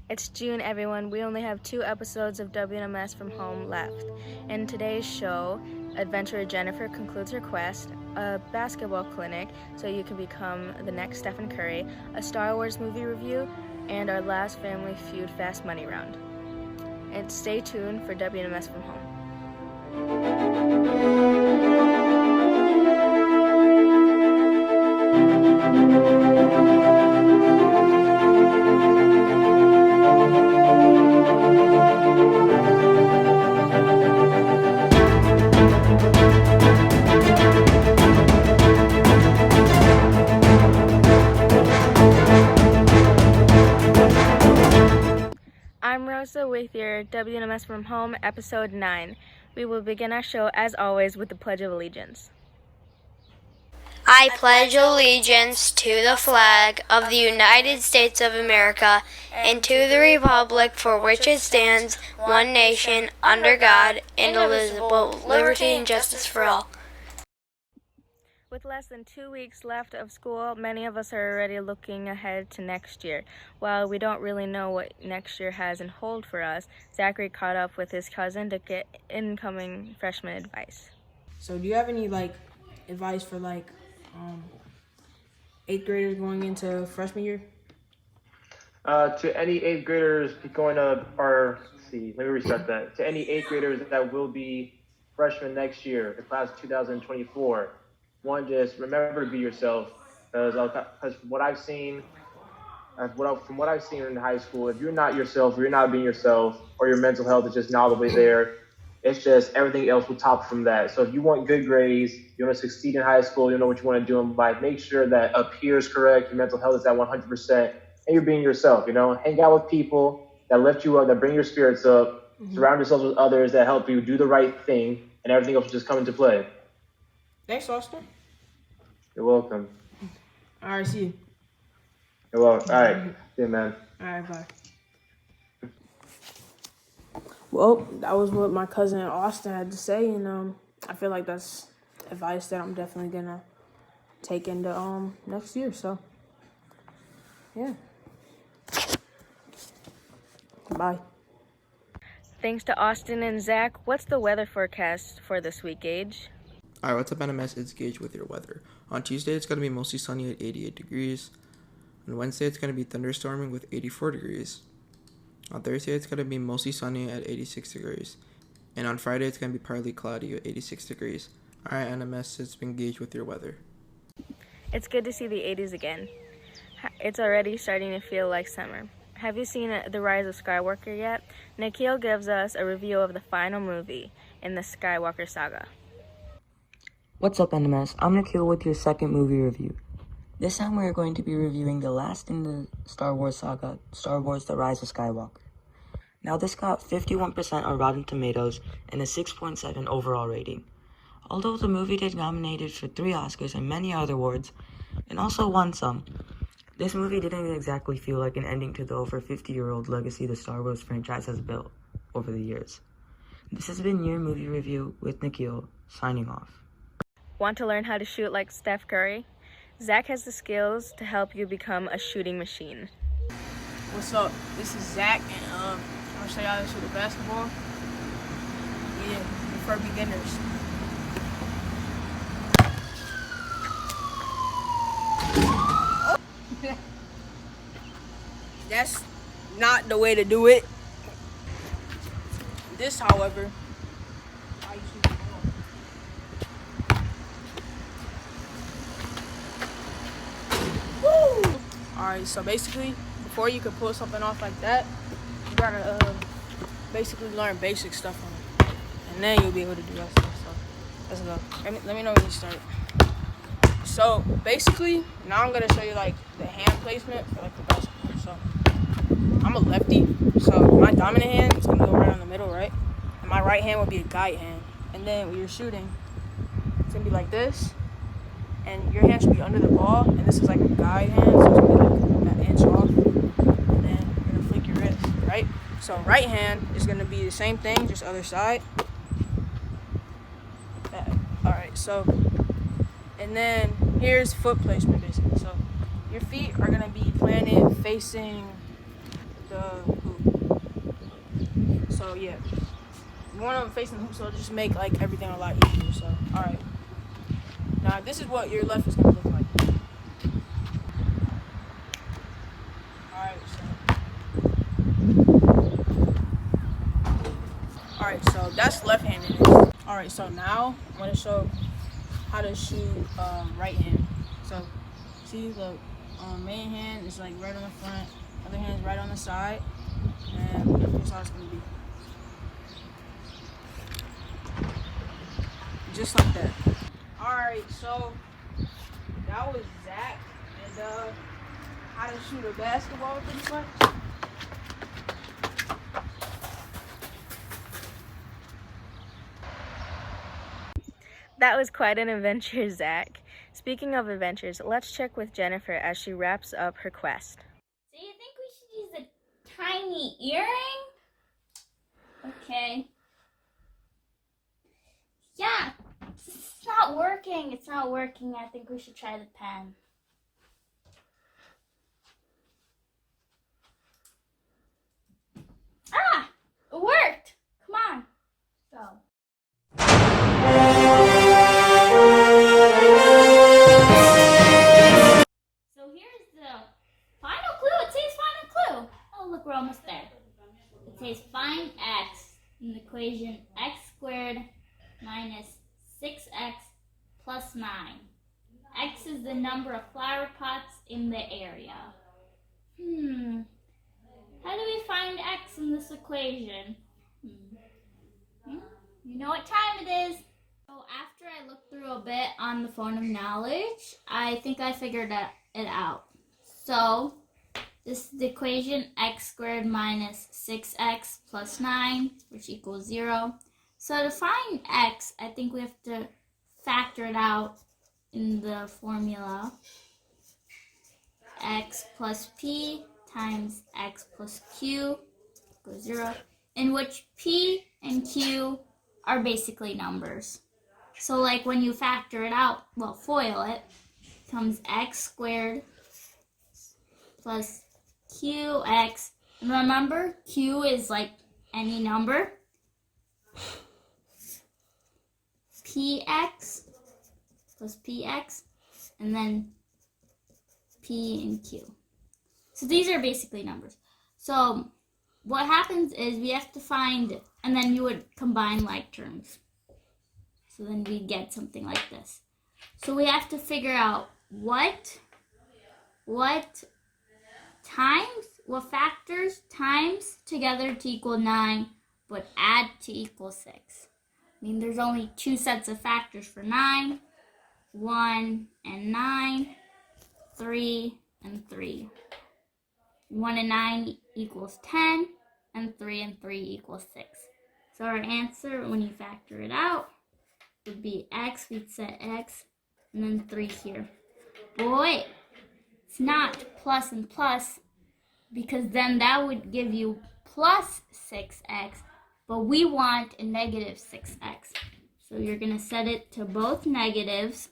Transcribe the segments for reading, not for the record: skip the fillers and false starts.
It's June, everyone. We only have 2 episodes of WNMS from home left. In today's show, Adventurer Jennifer concludes her quest, a basketball clinic so you can become the next Stephen Curry, a Star Wars movie review, and our last family feud fast money round. And stay tuned for WNMS from home. I'm Rosa with your WNMS from home, episode 9. We will begin our show, as always, with the Pledge of Allegiance. I pledge allegiance to the flag of the United States of America and to the republic for which it stands, one nation, under God, indivisible, with liberty and justice for all. With less than 2 weeks left of school, many of us are already looking ahead to next year. While we don't really know what next year has in hold for us, Zachary caught up with his cousin to get incoming freshman advice. So do you have any advice for 8th graders going into freshman year? To any 8th graders going to, let me restart that. To any 8th graders that will be freshmen next year, the class of 2024, one, just remember to be yourself. Because from what I've seen in high school, if you're not yourself, or you're not being yourself, or your mental health is just not all the way there, it's just everything else will top from that. So if you want good grades, you want to succeed in high school, you know what you want to do in life, make sure that up here is correct, your mental health is at 100%, and you're being yourself, Hang out with people that lift you up, that bring your spirits up, surround yourselves with others that help you do the right thing, and everything else will just come into play. Thanks, Austin. You're welcome. All right, see you. You're welcome. All right. See you, man. All right, bye. Well, that was what my cousin Austin had to say, and I feel like that's advice that I'm definitely gonna take into next year. So, yeah. Bye. Thanks to Austin and Zach. What's the weather forecast for this week, Gage? Alright, what's up, NMS? It's Gage with your weather. On Tuesday, it's going to be mostly sunny at 88 degrees. On Wednesday, it's going to be thunderstorming with 84 degrees. On Thursday, it's going to be mostly sunny at 86 degrees. And on Friday, it's going to be partly cloudy at 86 degrees. Alright, NMS, it's been Gage with your weather. It's good to see the 80s again. It's already starting to feel like summer. Have you seen The Rise of Skywalker yet? Nikhil gives us a review of the final movie in the Skywalker saga. What's up, NMS? I'm Nikhil with your second movie review. This time we are going to be reviewing the last in the Star Wars saga, Star Wars The Rise of Skywalker. Now this got 51% on Rotten Tomatoes and a 6.7 overall rating. Although the movie did nominated for 3 Oscars and many other awards, and also won some, this movie didn't exactly feel like an ending to the over 50-year-old legacy the Star Wars franchise has built over the years. This has been your movie review with Nikhil, signing off. Want to learn how to shoot like Steph Curry? Zach has the skills to help you become a shooting machine. What's up? This is Zach, and I'm gonna show y'all how to shoot a basketball. Yeah, for beginners. That's not the way to do it. This, however, how you shoot the ball. Woo! Alright, so basically, before you can pull something off like that, you gotta basically learn basic stuff on it. And then you'll be able to do that stuff. So, let's go. Let me know when you start. So, basically, now I'm gonna show you the hand placement for the basketball. So, I'm a lefty, so my dominant hand is gonna go right on the middle, right? And my right hand will be a guide hand. And then when you're shooting, it's gonna be like this. And your hand should be under the ball, and this is like a guide hand, so it's gonna be that inch off. And then you're gonna flick your wrist, right? So right hand is gonna be the same thing, just other side. Alright, so, and then here's foot placement basically. So your feet are gonna be planted facing the the hoop. So yeah, you want them facing the hoop, so just make like everything a lot easier. So all right, now this is what your left is gonna look like. All right, so that's left-handed. All right, so now I'm gonna show how to shoot right hand. So see the main hand is like right on the front, other hand is right on the side, and here's how it's gonna be. Just like that. All right, so that was Zach and how to shoot a basketball pretty much. That was quite an adventure, Zach. Speaking of adventures, let's check with Jennifer as she wraps up her quest. Do you think we should use a tiny earring? Okay. Yeah, it's not working. It's not working. I think we should try the pen. Ah! It worked! Come on. Go. So here's the final clue. It says final clue. Oh, look, we're almost there. It says find x in the equation x squared minus 6x plus 9. X is the number of flower pots in the area. How do we find x in this equation? You know what time it is. So after I looked through a bit on the phone of knowledge, I think I figured it out. So this is the equation x squared minus 6x plus 9, which equals 0. So to find x, I think we have to factor it out in the formula. X plus p times x plus q equals 0, in which p and q are basically numbers. So like when you factor it out, well, FOIL it, comes x squared plus qx. And remember, q is like any number. Px plus px, and then p and q. So these are basically numbers. So what happens is we have to find, and then you would combine like terms. So then we get something like this. So we have to figure out what factors times together to equal 9, but add to equal 6. I mean, there's only 2 sets of factors for 9, 1 and 9, 3 and 3. 1 and 9 equals 10, and 3 and 3 equals 6. So our answer, when you factor it out, would be x. We'd set x, and then 3 here. Boy, it's not plus and plus, because then that would give you plus 6x, but we want a negative 6x. So you're going to set it to both negatives,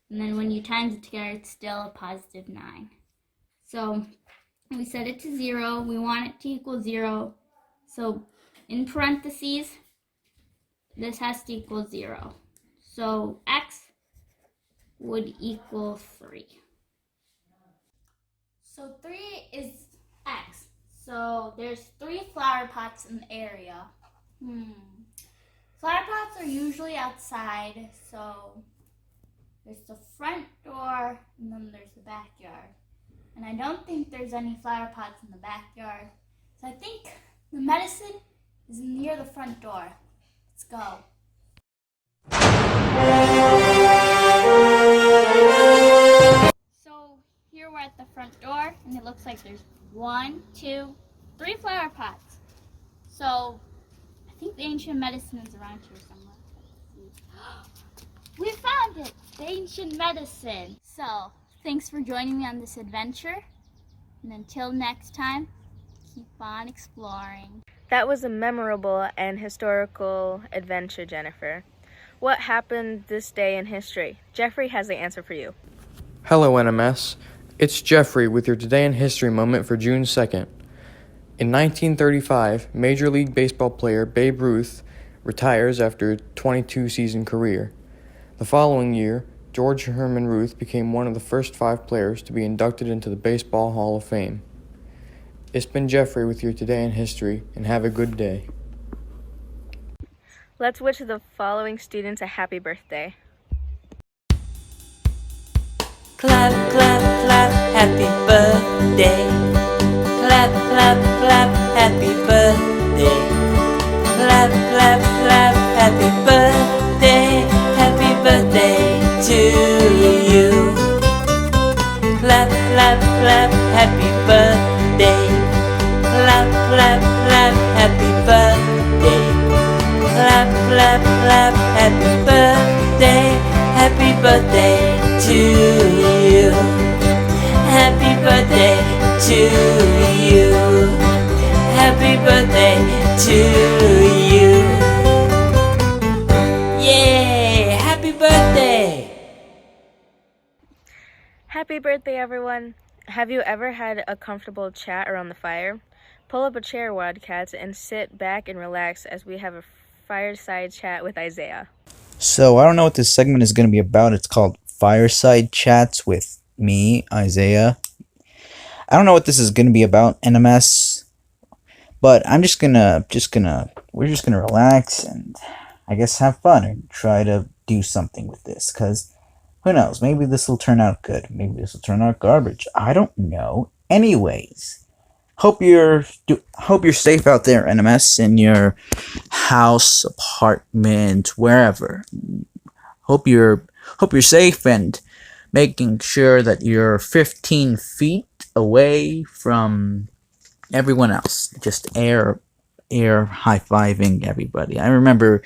and then when you times it together, it's still a positive 9. So we set it to 0. We want it to equal 0. So in parentheses, this has to equal 0. So x would equal 3. So 3 is x. So there's 3 flower pots in the area. Flower pots are usually outside. So there's the front door, and then there's the backyard. And I don't think there's any flower pots in the backyard. So I think the medicine is near the front door. Let's go. So here we're at the front door, and it looks like there's 1, 2, 3 flower pots. So I think the ancient medicine is around here somewhere. We found it! The ancient medicine. So thanks for joining me on this adventure. And until next time, keep on exploring. That was a memorable and historical adventure, Jennifer. What happened this day in history? Jeffrey has the answer for you. Hello, NMS. It's Jeffrey with your Today in History moment for June 2nd. In 1935, Major League Baseball player Babe Ruth retires after a 22-season career. The following year, George Herman Ruth became one of the first 5 players to be inducted into the Baseball Hall of Fame. It's been Jeffrey with you today in history, and have a good day. Let's wish the following students a happy birthday. Clap, clap, clap, happy birthday. Clap, clap, clap, happy birthday. Clap, clap, clap, happy birthday. Happy birthday to you. Clap, clap, clap, happy birthday. Clap, clap, clap, happy birthday. Clap, clap, clap, happy birthday. Happy birthday to you. Happy birthday to you. Happy birthday to you. Yay! Happy birthday! Happy birthday, everyone! Have you ever had a comfortable chat around the fire? Pull up a chair, Wildcats, and sit back and relax as we have a fireside chat with Isaiah. So, I don't know what this segment is going to be about. It's called Fireside Chats with me, Isaiah. I don't know what this is going to be about, NMS, but we're just gonna relax and I guess have fun and try to do something with this, because who knows, maybe this will turn out good, maybe this will turn out garbage, I don't know. Anyways, hope you're safe out there, NMS, in your house, apartment, wherever. Hope you're safe and making sure that you're 15 feet away from everyone else. Just air high-fiving everybody. I remember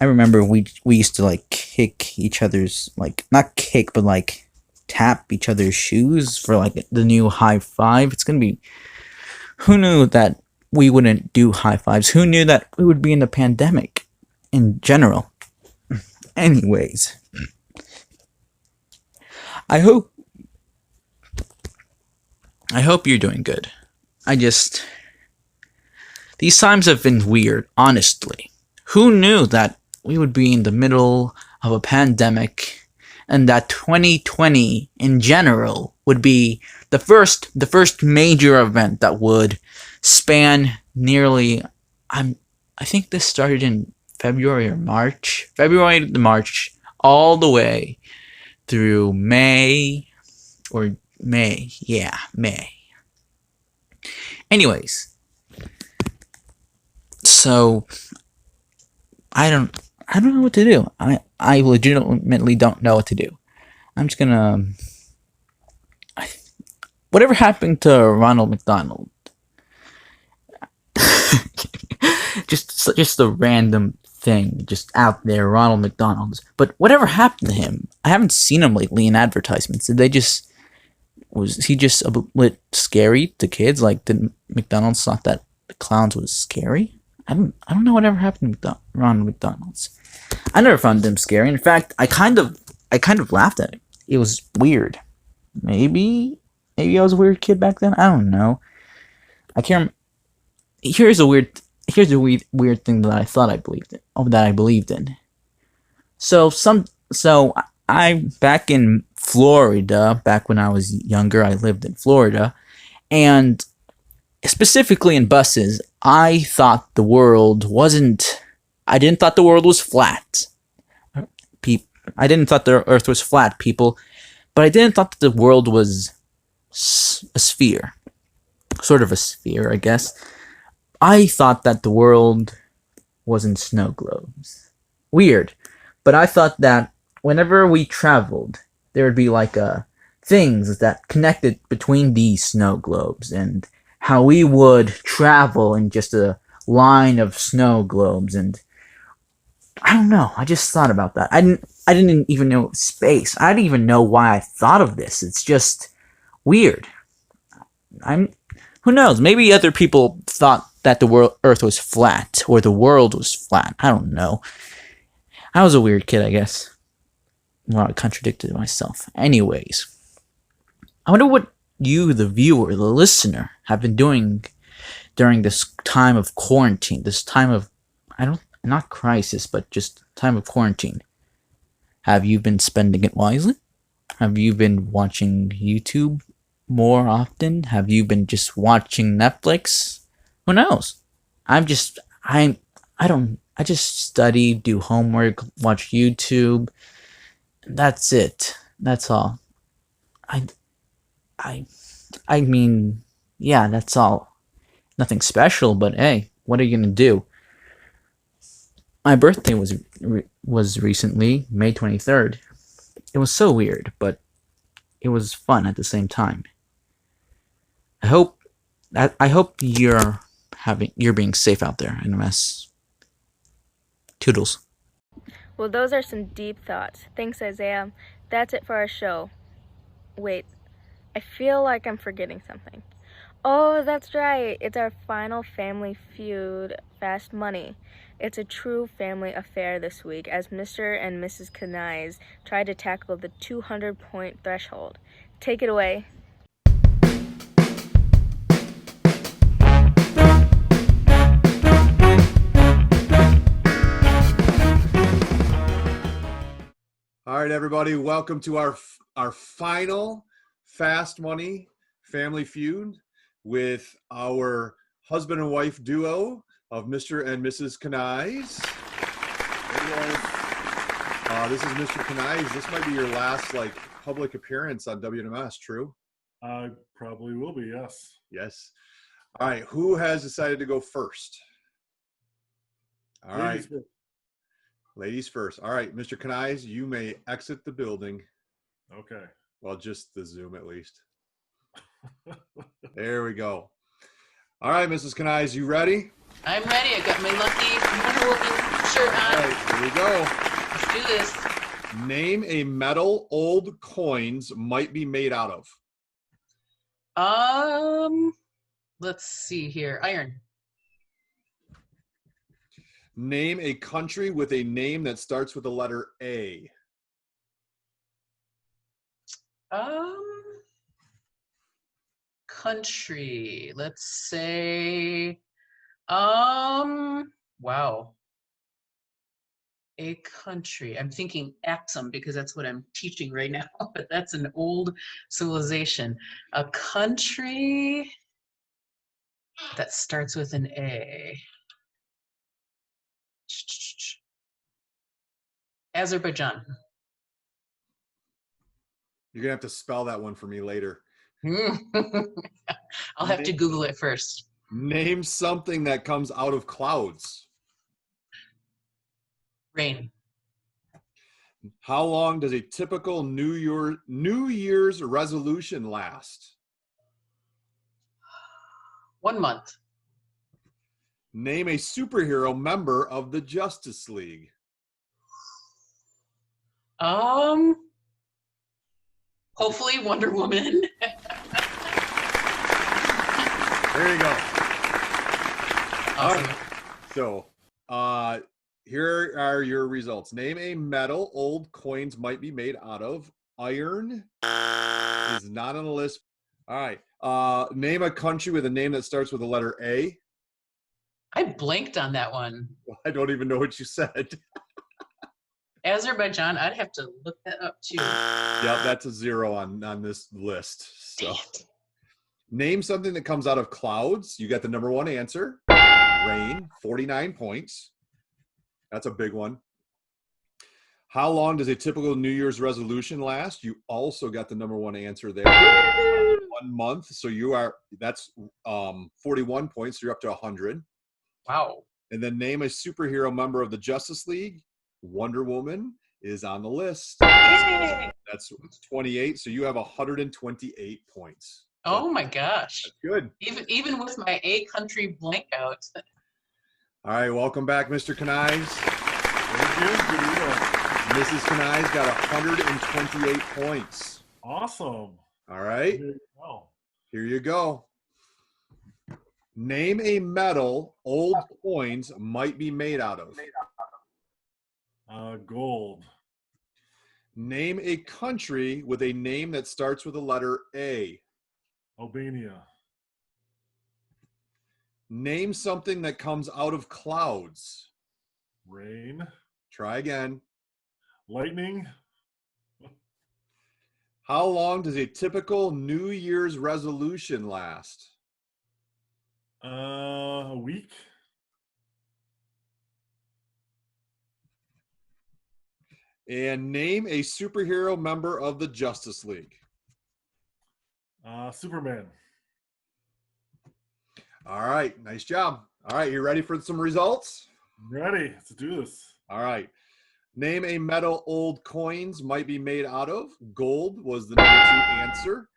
we used to like kick each other's, like, not kick, but like tap each other's shoes for like the new high five. It's gonna be, who knew that we wouldn't do high fives? Who knew that we would be in a pandemic in general? Anyways, I hope you're doing good. These times have been weird, honestly. Who knew that we would be in the middle of a pandemic and that 2020 in general would be the first major event that would span nearly, I think this started in February to March, all the way through May. Anyways, so I don't know what to do. I legitimately don't know what to do. I'm just gonna, whatever happened to Ronald McDonald? just a random thing just out there, Ronald McDonald's. But whatever happened to him? I haven't seen him lately in advertisements. Was he just a bit scary to kids? Like, did McDonald's thought that the clowns was scary? I don't know whatever happened to Ronald McDonald's. I never found him scary. In fact, I kind of laughed at him. It was weird. Maybe I was a weird kid back then. I don't know. I can't. Here's a weird thing that I thought I believed in. That I believed in. So I back in Florida, back when I was younger, I lived in Florida, and specifically in buses, I didn't thought the world was flat. I didn't thought the earth was flat, people, but I didn't thought that the world was a sphere. Sort of a sphere, I guess. I thought that the world was in snow globes. Weird. But I thought that whenever we traveled, there would be like things that connected between these snow globes, and how we would travel in just a line of snow globes. And I don't know, I just thought about that. I didn't even know space. I didn't even know why I thought of this. It's just weird. Who knows? Maybe other people thought that the Earth was flat, or the world was flat. I don't know. I was a weird kid, I guess. Well, I contradicted myself. Anyways, I wonder what you, the viewer, the listener, have been doing during this time of quarantine, this time of, not crisis, but just time of quarantine? Have you been spending it wisely? Have you been watching YouTube more often? Have you been just watching Netflix? Who knows? I just study, do homework, watch YouTube. That's it. That's all. I I I mean, yeah, that's all. Nothing special, but hey, what are you gonna do? My birthday was recently May 23rd. It was so weird, but it was fun at the same time. I hope you're being safe out there, NMS. Toodles. Well, those are some deep thoughts. Thanks, Isaiah. That's it for our show. Wait, I feel like I'm forgetting something. Oh, that's right. It's our final family feud, Fast Money. It's a true family affair this week as Mr. and Mrs. Kniaz try to tackle the 200-point threshold. Take it away. All right, everybody, welcome to our final Fast Money Family Feud with our husband and wife duo of Mr. and Mrs. Kniaz. This is Mr. Kniaz. This might be your last public appearance on WNMS, true? Probably will be, yes. Yes. All right, who has decided to go first? All right. Ladies first. All right, Mr. Kniaz, you may exit the building. Okay. Well, just the Zoom at least. There we go. All right, Mrs. Kniaz, you ready? I'm ready. I got my lucky Wonder Woman shirt on. All right, here we go. Let's do this. Name a metal old coins might be made out of. Let's see here. Iron. Name a country with a name that starts with the letter A. Country. Let's say, wow. A country. I'm thinking Axum because that's what I'm teaching right now, but that's an old civilization. A country that starts with an A. Azerbaijan. You're going to have to spell that one for me later. I'll have to Google it first. Name something that comes out of clouds. Rain. How long does a typical New Year's resolution last? 1 month. Name a superhero member of the Justice League. Hopefully Wonder Woman. There you go. Awesome. So, here are your results. Name a metal old coins might be made out of. Iron is not on the list. All right. Name a country with a name that starts with the letter A. I blanked on that one. I don't even know what you said. Azerbaijan, I'd have to look that up too. Yep, that's a 0 on this list. So, name something that comes out of clouds. You got the number one answer. Rain, 49 points. That's a big one. How long does a typical New Year's resolution last? You also got the number one answer there. 1 month. So that's 41 points. So you're up to 100. Wow. And then name a superhero member of the Justice League. Wonder Woman is on the list. That's 28. So you have 128 points. Oh my gosh. That's good. Even with my A country blank out. All right, welcome back, Mr. Kniaz. Thank you. Mrs. Kniaz got 128 points. Awesome. All right. Here you go. Name a metal old coins might be made out of. Gold. Name a country with a name that starts with the letter A. Albania. Name something that comes out of clouds. Rain. Try again. Lightning. How long does a typical New Year's resolution last? A week. And name a superhero member of the Justice League. Superman. All right, nice job. All right, you ready for some results? Ready. Let's do this. All right. Name a metal old coins might be made out of. Gold was the number 2 answer.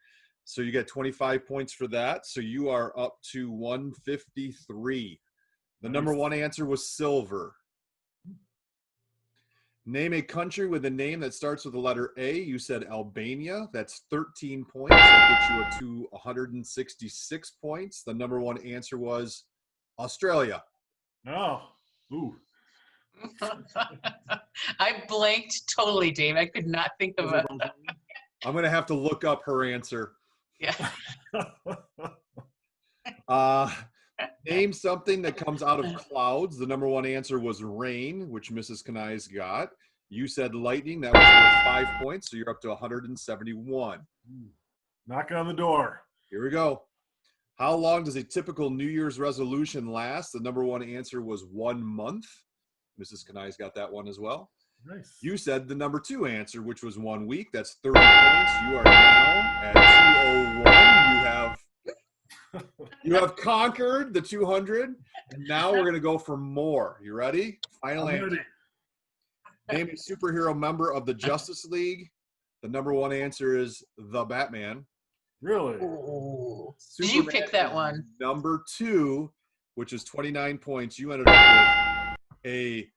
So you get 25 points for that. So you are up to 153. The number 1 answer was silver. Name a country with a name that starts with the letter A. You said Albania. That's 13 points. That gets you up to 166 points. The number 1 answer was Australia. Oh. Ooh. I blanked totally, Dave. I could not think of a. I'm going to have to look up her answer. Yeah. Name something that comes out of clouds. The number 1 answer was rain, which Mrs. Kniaz got. You said lightning. That was worth 5 points, so you're up to 171. Knocking on the door. Here we go. How long does a typical New Year's resolution last? The number 1 answer was 1 month. Mrs. Kniaz got that one as well. Nice. You said the number 2 answer, which was 1 week. That's 30 points. You are now at 201. You have conquered the 200, and now we're going to go for more. You ready? Final answer. Ready. Name a superhero member of the Justice League. The number 1 answer is the Batman. Really? Ooh. Did you pick that one? Number 2, which is 29 points. You ended up with a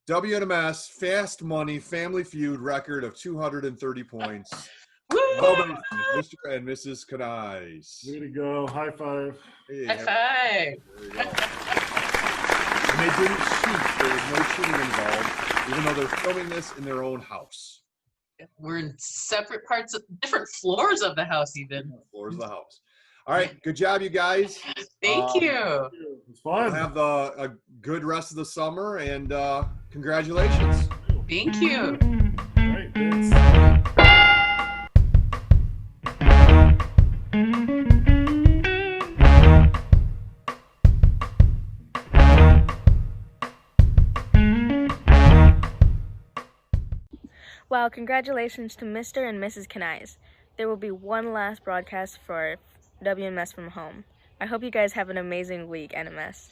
WNMS Fast Money Family Feud record of 230 points. Well done, Mr. and Mrs. Kniaz. Way to go. High five. Hey, High five. there you go. And they didn't cheat. There was no cheating involved, even though they're filming this in their own house. We're in separate parts of different floors of the house, even. Floors of the house. All right, good job, you guys. Thank you. It's fun. Have a good rest of the summer, and congratulations. Thank you. All right, thanks. Well, congratulations to Mr. and Mrs. Kniaz. There will be one last broadcast for WNMS from home. I hope you guys have an amazing week, NMS.